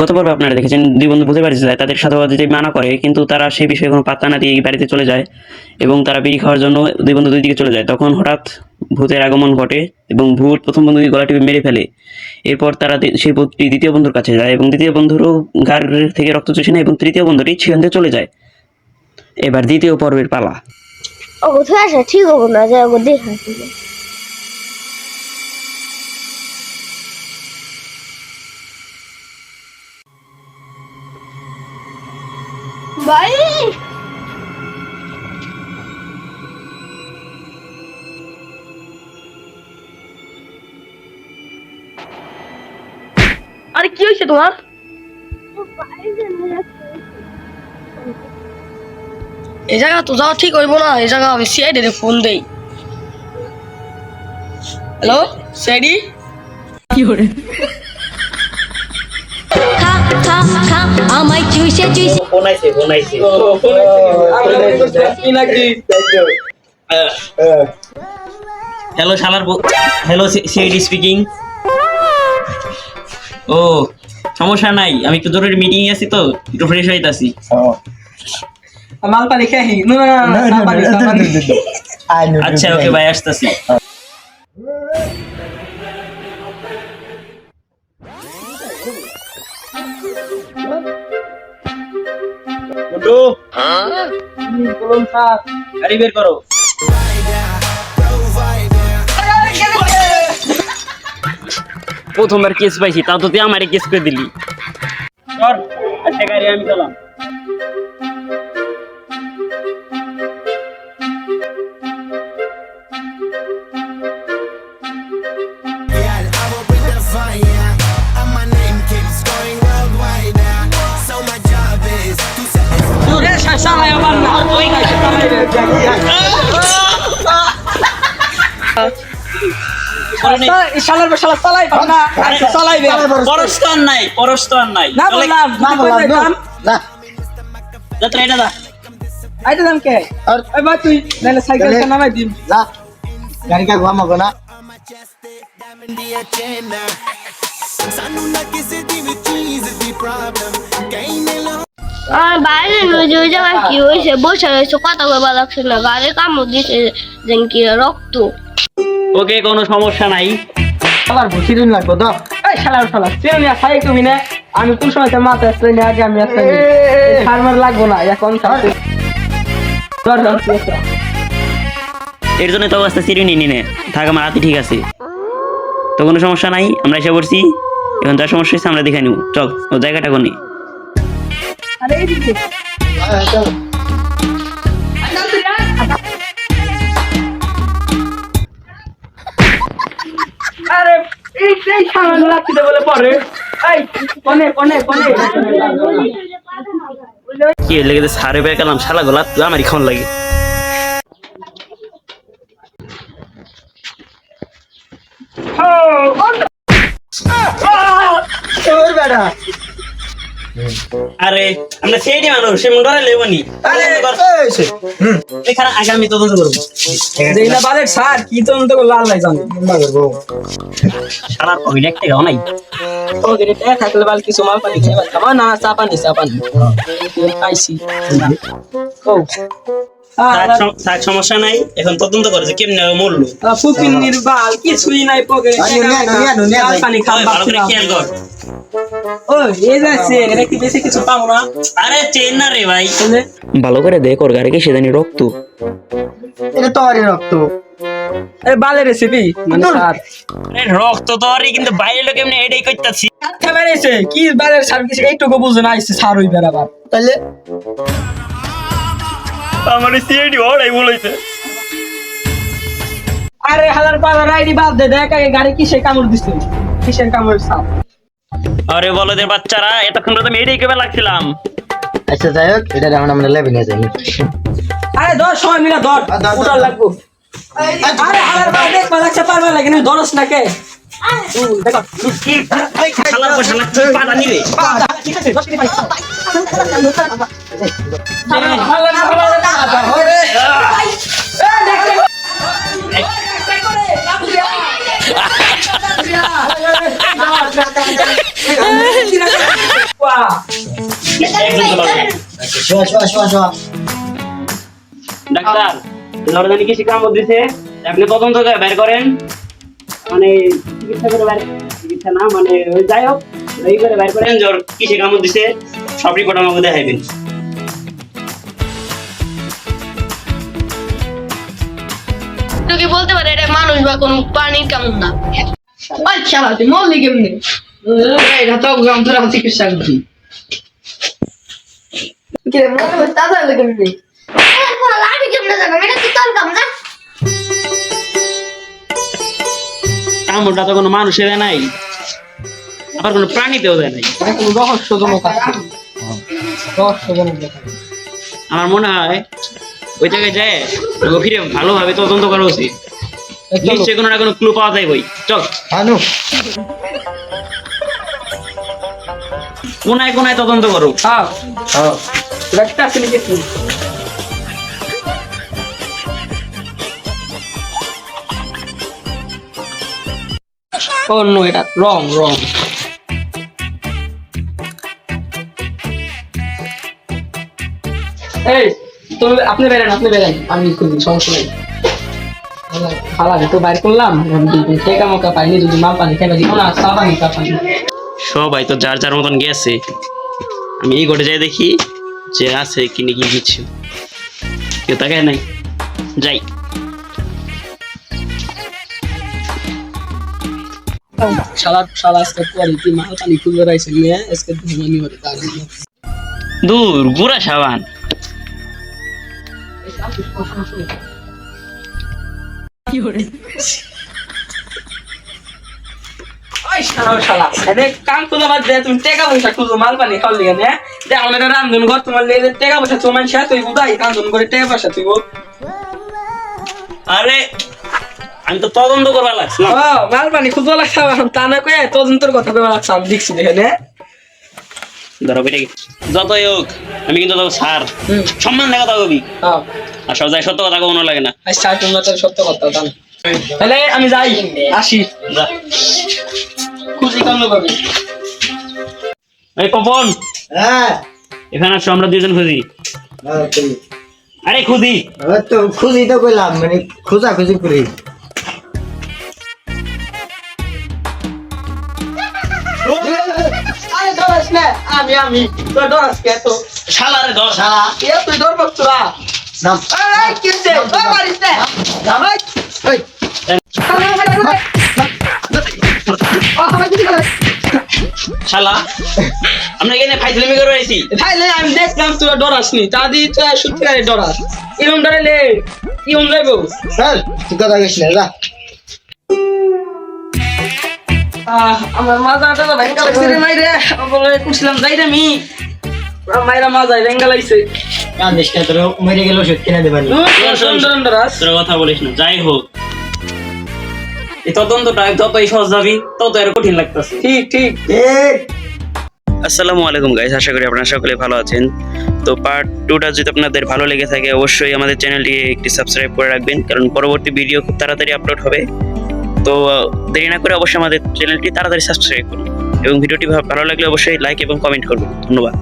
গত পর্বে আপনারা দেখেছেন দুই বন্ধু ভূতের বাড়িতে যায়, তাদের সাথে যেতে মানা করে, কিন্তু তারা সেই বিষয়ে কোনো পাত্তা না দিয়ে এই বাড়িতে চলে যায় এবং তারা বিড়ি খাওয়ার জন্য দুই বন্ধু দুই দিকে চলে যায়। তখন হঠাৎ ভূতের আগমন ঘটে এবং ভূত প্রথম বন্ধুকে গলা টিপে মেরে ফেলে। এরপর তারা সেই ভূতটি দ্বিতীয় বন্ধুর কাছে যায় এবং দ্বিতীয় বন্ধুরও গাড় থেকে রক্ত চুষে নেয় এবং তৃতীয় বন্ধুটি সেখান থেকে চলে যায়। এবার দ্বিতীয় পর্বের পালা। ঠিক হবো না যে দেখা ভাই আরে কি হয়েছে তোমার? এই জায়গা তো যাওয়া ঠিক হইব না। এই জায়গা আমি সিআইডি রে ফোন দেই। হ্যালো সিআইডি, কি করে খা খা খা আমায় চুষে চুষে বনাইছে কি নাকি? হ্যালো শালার হ্যালো সিআইডি স্পিকিং। ও সমস্যা নাই, আমি একটু জরুরি মিটিং এ আছি তো একটু ফ্রেশ হইতাছি। মাল পানি খাই না না পানি। আচ্ছা ওকে ভাই, আসতাছি। গুড্ডু বলুন স্যার। গাড়ি বের করো। প্রথমবার কেস পাইছি, তাও তো তুই আমারে কেস করে দিলি। চল একটা গাড়ি আমি চালাম। পরস্তান নাই যাত্রা এটা দা আইতে দাম কে? এই ভাই তুই নালে সাইকেল নামাই দিম। गाड़ी का घुमा मगो ना বাইরে ওই জায়গায় কি হয়েছে বসে রয়েছে, কথা বলবা লাগছে না, গাড়ি কামড় দিছে যেন কি রক্ত। ওকে কোনো সমস্যা নাই। আবার বসিরিন লাগবো তো এই শালার শালা চিরুনিয়া খাই তুমি না। আমি কোন সময় মাথা আসলে না, আগে আমি আসলে ফার্মার লাগবো না এখন। এর জন্য তো অবস্থা সিরিনি নিনে থাক, আমার হাতে ঠিক আছে তো কোনো সমস্যা নাই। আমরা এসে পড়ছি, এখন যা সমস্যা হয়েছে আমরা দেখে নিব। চল ও জায়গাটা কোনি। আরে এই দিকে আরে এই সামান লাগতে বলে পরে এই কোনে কোনে কোনে কি লেগে সারে বের কালাম শালা গোলা তুই আমারই খাওয়ান লাগে। আরে আমরা সেইটি মানুষ সে মনে লেবনি। এখানে আগামী তদন্ত করবো। দেইনা বালের স্যার কি তদন্ত করলো আল্লাহ জানে। শালার পকেটে একটা গাও নাই। ও গরে টাকা থাকলে বাল কিছু মাল পানি খাইবা। আমার না চা পানি পাইছি। ও থাক সমস্যা নাই, এখন তদন্ত করে যে কেমনে মরলো। ফুকিনির বাল কিছুই নাই পকেটে। পানি খাওয়া ভালো করে খেয়াল কর। ও এই যাচ্ছে এটা কি বেশি কিছু পাবো না। আরে চেন না রে ভাই, ভালো করে দেখ ওর গাড়িকে সেদানি রক্ত। এটা তো আরে রক্ত আরে বালের রেসিপি মানে স্যার রক্ত তো আরে, কিন্তু বাইরে লোক এমনি এটাই করতেছি। খাবার এসে কি বালের সার্ভিস এইটুকু বুঝে না আইছে স্যার হই বেড়াবার তাহলে আমার সিআইডি ওরাই বলেছে। আরে হালার পালার আইডি বাদ দে, দেখ আগে গাড়ি কিসে কামড় দিছে, কিসের কামড় সাপ। আরে বলদের বাচ্চারা এতক্ষণ তো আমি এটাই কেবল লাগছিলাম। আচ্ছা যাই হোক এটা এখন আমরা লেবে নিয়ে যাই। আরে ধর সময় মিলা ধর উঠার লাগবো। আরে হালার পালা দেখ লাগছে পারবা লাগে না ধরস না কে দেখো শালার পয়সা লাগছে পাটা নিবে। হালার একজন তো পারবে না। শোয়া ডাক্তার লড়ে জানি কি কামড় দিছে আপনি তদন্ত করে বের করেন মানে চিকিৎসা করে বের চিকিৎসা না মানে ওই যাই হোক এই করে বের করেন জ্বর কিসে কামড় দিছে সব রিপোর্ট আমাকে দেখাইবেন তুই কি বলতে পারে এটা মানুষ বা কোনো প্রাণীর কামড় না? আচ্ছা তুই মরলি কেমনি এটা তো গ্রাম ধরে চিকিৎসা করছি কি রে মনে দাদা কেমনি লাঠি কেমনে জানো এটা কি তোর কাম না? কামড়টা তো কোনো মানুষের নাই আবার কোনো প্রাণীতেও দেয় নাই এখন রহস্যজনক আছে রহস্যজনক দেখা আমার মনে হয় ওই জায়গায় যায় গভীরে ভালোভাবে তদন্ত করা উচিত নিশ্চয়ই কোনো না কোনো ক্লু পাওয়া যায় বই চল আনু কোনায় কোনায় তদন্ত করো হ্যাঁ হ্যাঁ একটা আছে নাকি ও নো এটা রং এই তুমি আপনি বেরেন আমি খুঁজি সমস্যা নেই খালা তো বাইর করলাম টেকা মোকা পাইনি যদি মাল পানি খেয়ে দিব না চা পানি সবাই তো যার যার মতন গেছে আমি এই ঘটে যাই দেখি যে আছে কি নাকি কিছু কেউ তাকায় নাই যাই শালা আজকে কোয়ালিটি মাল পানি খুলে রাইছে নিয়ে আজকে ধুমানি হতে তার দূর গুড়া সাবান ওই শালা এনে কাম খুলে বাদ দে তুমি টাকা পয়সা খুঁজো মাল পানি খাওয়ার লিগে না দে আমার একটা রান্ধন ঘর তোমার লেগে টাকা পয়সা তোমার শেষ তুই বুঝাই রান্ধন করে টাকা পয়সা তুই আরে আমি তো তদন্ত করবার লাগছিলাম মাল পানি খুঁজো লাগছে তা না কয়ে তদন্তের কথা ভেবে লাগছে আমি দেখছি দেখে নে ধরো বেটে যতই হোক আমি কিন্তু তোকে স্যার সম্মান দেখা কথা কবি হ্যাঁ আর সব জায়গায় সত্য কথা কোনো লাগে না আচ্ছা তোমরা তো সত্য কথা জানো তাহলে আমি যাই আসি যা। খুশি কেমন পাবি এই পপন হ্যাঁ এখানে আসো আমরা দুজন খুঁজি আরে খুঁজি তো খুঁজি তো কইলাম মানে খুঁজি করি আরে ডরাস না আমি তোর ডরাস কে তো শালারে ধর শালা তুই ডর পাচ্ছ না নাম এই কিসে ওই মারিস না ভাই এই শালা আমরা এখানে ফাইজলামি করে রয়েছি তাইলে আমি দেখলাম তুই ডরাস নি তা দি তুই সত্যিকারে ডরাস এরকম ডরাইলে কি হম যাইবো চল তুই কথা কইস না যা আমার মাজাটা তো ভেঙ্গা লাগছে রে মাইরে বলে কুছিলাম যাই রে মি মাইরা মাজাই ভেঙ্গা লাগছে কান্দিস না তোর মরে গেল ওষুধ কিনে দেবানি ডরাস তোর কথা বলিস না যাই হোক এই তদন্তটা যতই সহজ যাবি তত এর কঠিন লাগতেছে ঠিক ঠিক আসসালামু আলাইকুম গাইস আশা করি আপনারা সকলে ভালো আছেন তো পার্ট 2টা যদি আপনাদের ভালো লেগে থাকে অবশ্যই আমাদের চ্যানেলটিকে একটি সাবস্ক্রাইব করে রাখবেন কারণ পরবর্তী ভিডিও খুব তাড়াতাড়ি আপলোড হবে তো দেরি না করে অবশ্যই আমাদের চ্যানেলটি তাড়াতাড়ি সাবস্ক্রাইব করুন এবং ভিডিওটি ভালো লাগলে অবশ্যই লাইক এবং কমেন্ট করবেন ধন্যবাদ